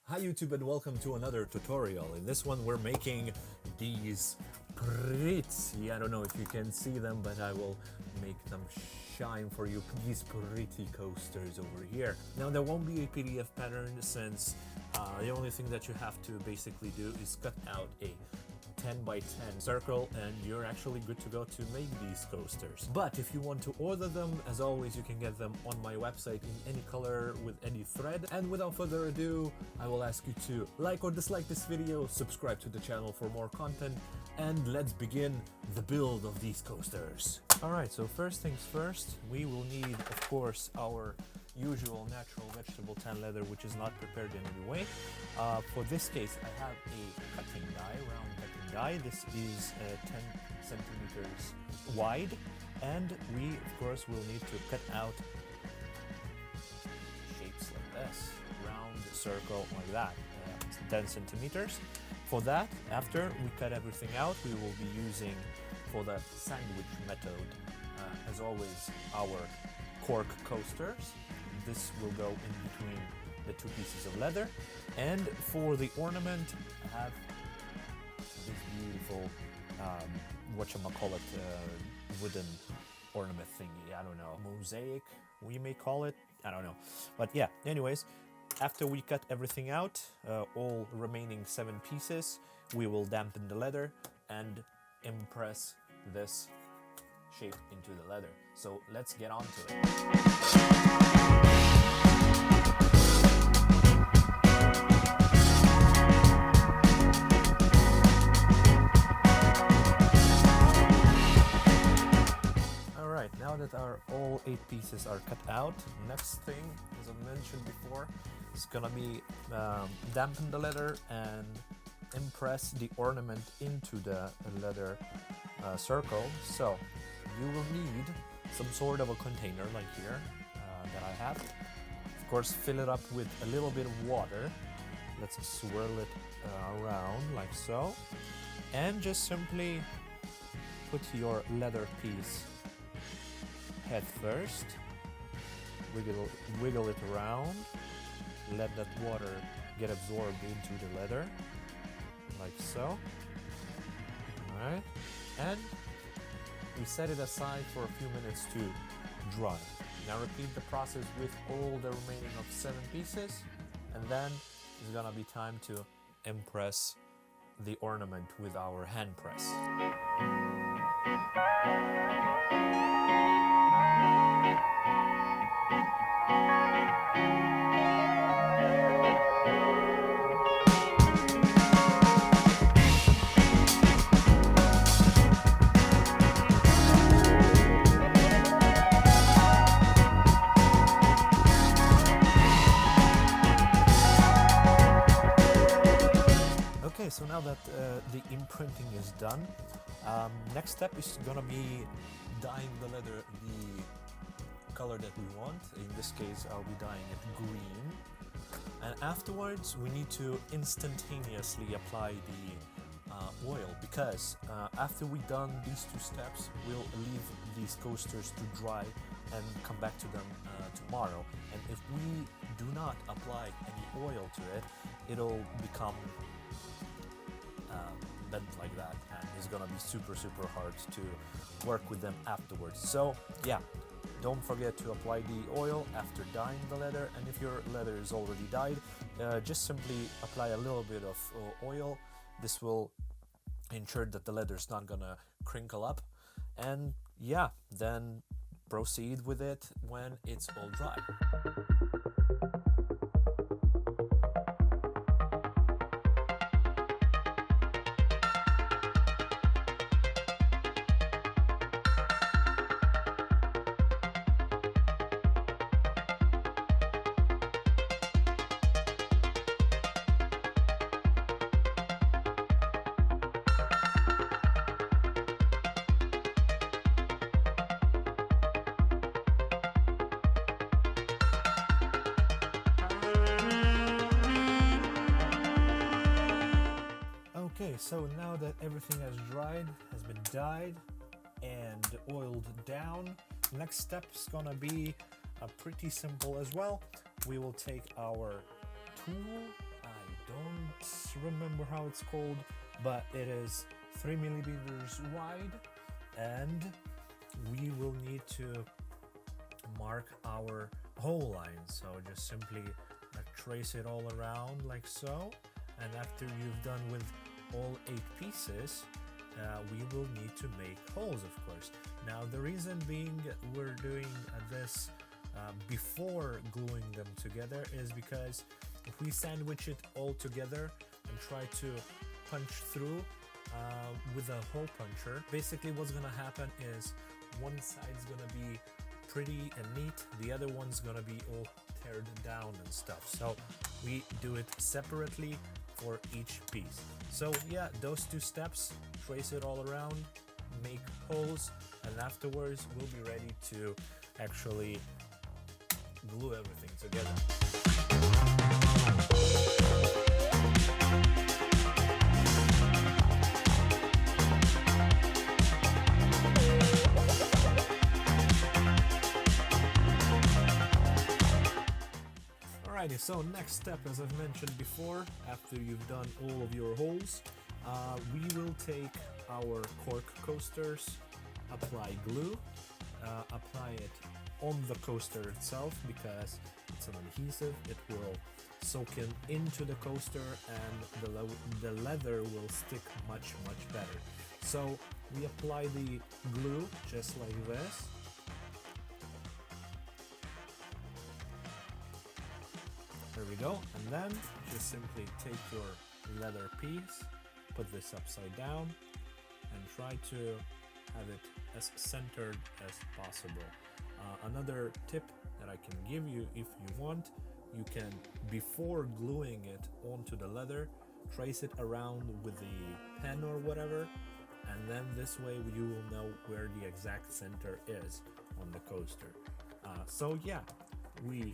Hi YouTube and welcome to another tutorial. In this one we're making these pretty, I don't know if you can see them, but I will make them shine for you, these pretty coasters over here. Now there won't be a PDF pattern since the only thing that you have to basically do is cut out a 10 by 10 circle and you're actually good to go to make these coasters. But if you want to order them, as always, you can get them on my website in any color with any thread. And without further ado, I will ask you to like or dislike this video, subscribe to the channel for more content, and let's begin the build of these coasters. Alright, so first things first, we will need, of course, our usual natural vegetable tan leather, which is not prepared in any way. For this case, I have a cutting die, round cutting die. This is 10 centimeters wide, and we, of course, will need to cut out shapes like this, round circle like that, 10 centimeters. For that, after we cut everything out, we will be using, for the sandwich method, as always, our cork coasters. This will go in between the two pieces of leather. And for the ornament, I have this beautiful, whatchamacallit, wooden ornament thingy. I don't know, mosaic, we may call it. I don't know. But yeah, anyways, after we cut everything out, all remaining 7 pieces, we will dampen the leather and impress this shape into the leather. So let's get on to it. Alright, now that our all 8 pieces are cut out, next thing, as I mentioned before, is gonna be dampen the leather and impress the ornament into the leather circle. So you will need some sort of a container like here that I have. Of course, fill it up with a little bit of water. Let's swirl it around like so, and just simply put your leather piece head first, wiggle it around, let that water get absorbed into the leather like so. Alright, and we set it aside for a few minutes to dry. Now repeat the process with all the remaining of 7 pieces, and then it's gonna be time to impress the ornament with our hand press. Okay, so now that the imprinting is done, next step is gonna be dyeing the leather the color that we want. In this case, I'll be dyeing it green. And afterwards, we need to instantaneously apply the oil, because after we've done these 2 steps, we'll leave these coasters to dry and come back to them tomorrow. And if we do not apply any oil to it, it'll become bent like that, and it's gonna be super hard to work with them afterwards. So yeah, don't forget to apply the oil after dyeing the leather, and if your leather is already dyed, just simply apply a little bit of oil. This will ensure that the leather is not gonna crinkle up, and yeah, then proceed with it when it's all dry. Okay, so now that everything has dried, has been dyed and oiled down, next step is gonna be pretty simple as well. We will take our tool. don't remember how it's called, but it is 3 millimeters wide, and we will need to mark our hole line. So just simply trace it all around like so, and after you've done with all 8 pieces, we will need to make holes, of course. Now the reason being we're doing this before gluing them together is because if we sandwich it all together and try to punch through with a hole puncher, basically what's gonna happen is one side's gonna be pretty and neat, the other one's gonna be all teared down and stuff. So we do it separately for each piece. So yeah, those 2 steps, trace it all around, make holes, and afterwards we'll be ready to actually glue everything together. Alrighty, so next step, as I've mentioned before, after you've done all of your holes, we will take our cork coasters, apply glue, apply it on the coaster itself because it's an adhesive. It will soak into the coaster and the leather will stick much better. So we apply the glue just like this. There we go, and then just simply take your leather piece, put this upside down, and try to have it as centered as possible. Another tip that I can give you, if you want, you can, before gluing it onto the leather, trace it around with the pen or whatever, and then this way you will know where the exact center is on the coaster. So yeah, we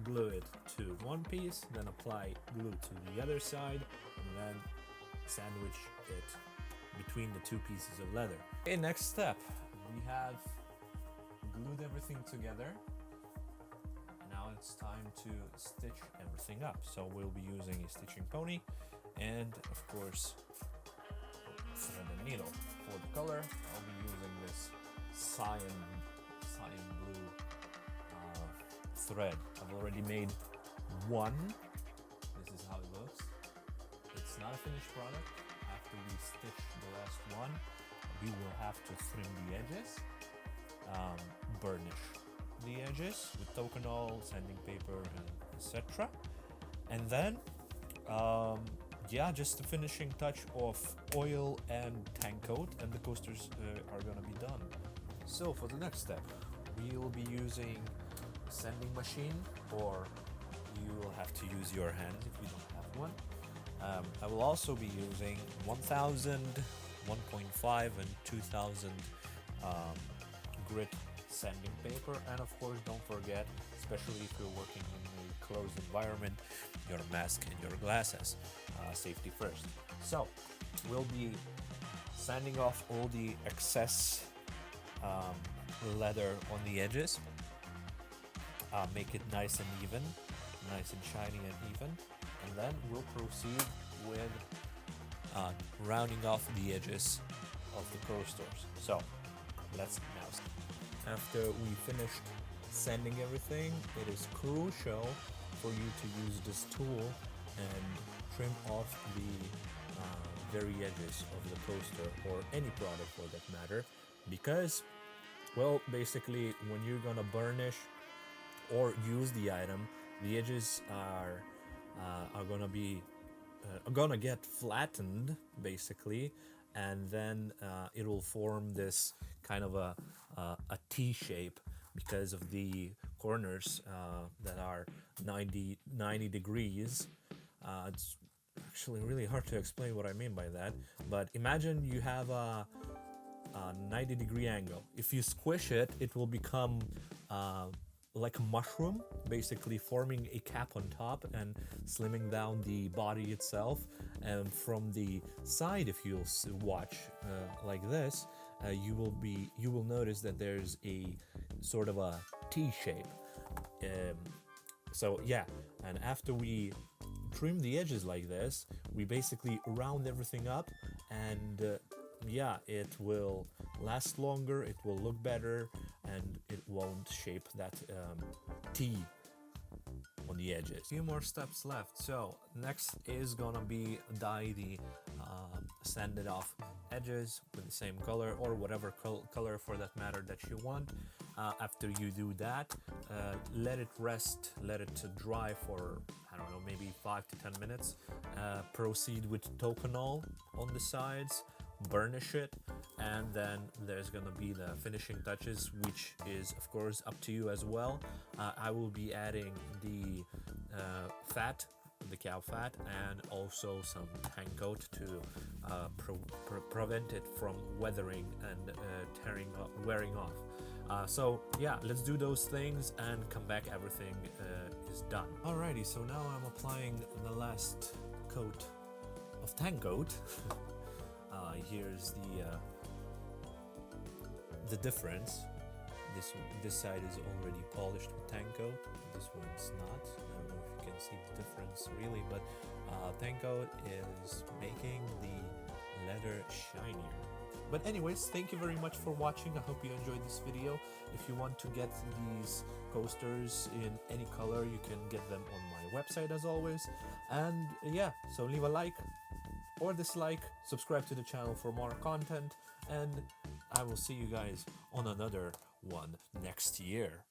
glue it to one piece, then apply glue to the other side, and then sandwich it between the 2 pieces of leather. Okay, next step, we have glued everything together. Now it's time to stitch everything up. So we'll be using a stitching pony and of course thread and needle. For the color, I'll be using this cyan blue thread. I've already made one. This is how it looks. It's not a finished product. After we stitch the last one, we will have to trim the edges, burnish the edges with Tokonol, sanding paper, and etc. And then, yeah, just the finishing touch of oil and tank coat, and the coasters are gonna be done. So for the next step, we will be using a sanding machine, or you will have to use your hands if you don't have one. I will also be using 1000, 1.5 and 2000 grit sanding paper, and of course don't forget, especially if you're working in a closed environment, your mask and your glasses. Safety first. So we'll be sanding off all the excess leather on the edges, make it nice and even, nice and shiny and even, and then we'll proceed with rounding off the edges of the coasters. So let's now start. After we finished sanding everything, it is crucial for you to use this tool and trim off the very edges of the coaster, or any product for that matter, because, well, basically when you're gonna burnish or use the item, the edges are gonna get flattened basically, and then it will form this kind of a T shape because of the corners that are 90 degrees. It's actually really hard to explain what I mean by that, but imagine you have a 90-degree angle. If you squish it, it will become like a mushroom, basically forming a cap on top and slimming down the body itself. And from the side, if you'll watch like this, you will notice that there's a sort of a T shape. So yeah, and after we trim the edges like this, we basically round everything up, and yeah, it will last longer, it will look better, and it won't shape that T on the edges. Few more steps left. So next is gonna be dye the sanded off edges with the same color, or whatever color for that matter that you want. After you do that, let it rest, let it dry for, I don't know, maybe 5 to 10 minutes. Proceed with Tokonol on the sides, burnish it, and then there's gonna be the finishing touches, which is of course up to you as well. I will be adding the fat, the cow fat, and also some hang coat to prevent it from weathering and wearing off. So yeah, let's do those things and come back, everything is done. Alrighty, so now I'm applying the last coat of tang coat. Here's the difference. This side is already polished with tang coat, this one's not. I don't know if you can see the difference really, but tang coat is making the leather shinier. But anyways, thank you very much for watching. I hope you enjoyed this video. If you want to get these coasters in any color, you can get them on my website as always. And yeah, so leave a like or dislike, subscribe to the channel for more content, and I will see you guys on another one next year.